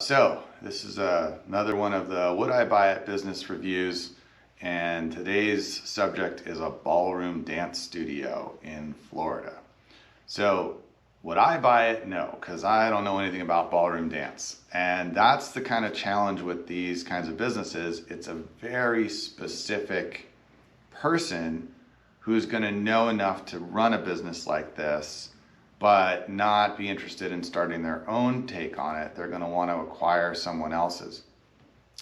So this is another one of the Would I Buy It business reviews, and today's subject is a ballroom dance studio in Florida. So would I buy it? No, because I don't know anything about ballroom dance. And that's the kind of challenge with these kinds of businesses. It's a very specific person who's going to know enough to run a business like this, but not be interested in starting their own take on it. They're going to want to acquire someone else's.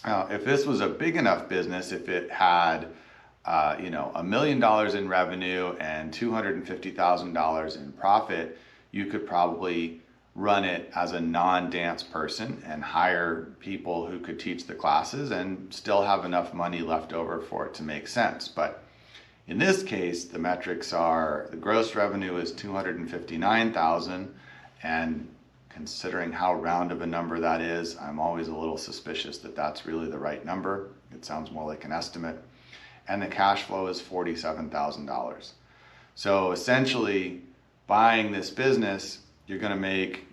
Now, if this was a big enough business, if it had, $1 million in revenue and $250,000 in profit, you could probably run it as a non-dance person and hire people who could teach the classes and still have enough money left over for it to make sense. But in this case, the metrics are the gross revenue is $259,000, and considering how round of a number that is, I'm always a little suspicious that that's really the right number. It sounds more like an estimate. And the cash flow is $47,000. So essentially, buying this business, you're going to make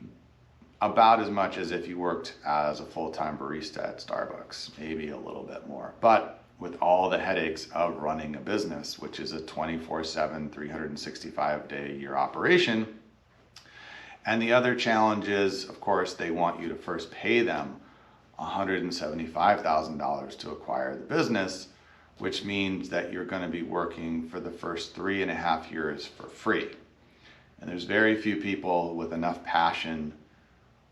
about as much as if you worked as a full-time barista at Starbucks, maybe a little bit more. But with all the headaches of running a business, which is a 24/7, 365-day-a-year operation. And the other challenge is, of course, they want you to first pay them $175,000 to acquire the business, which means that you're going to be working for the first 3.5 years for free. And there's very few people with enough passion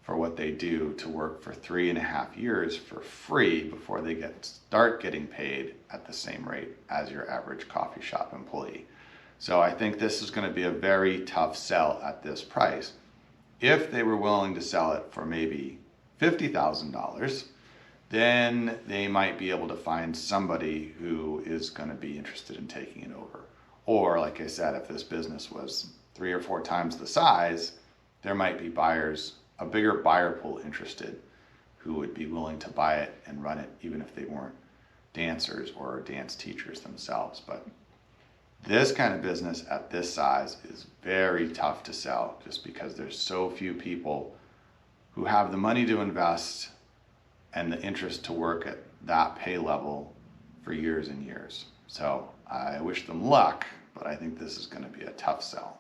for what they do to work for 3.5 years for free before they start getting paid at the same rate as your average coffee shop employee. So I think this is going to be a very tough sell at this price. If they were willing to sell it for maybe $50,000, then they might be able to find somebody who is going to be interested in taking it over. Or, like I said, if this business was 3 or 4 times the size, there might be buyers, a bigger buyer pool interested, who would be willing to buy it and run it even if they weren't dancers or dance teachers themselves. But this kind of business at this size is very tough to sell just because there's so few people who have the money to invest and the interest to work at that pay level for years and years. So I wish them luck, but I think this is going to be a tough sell.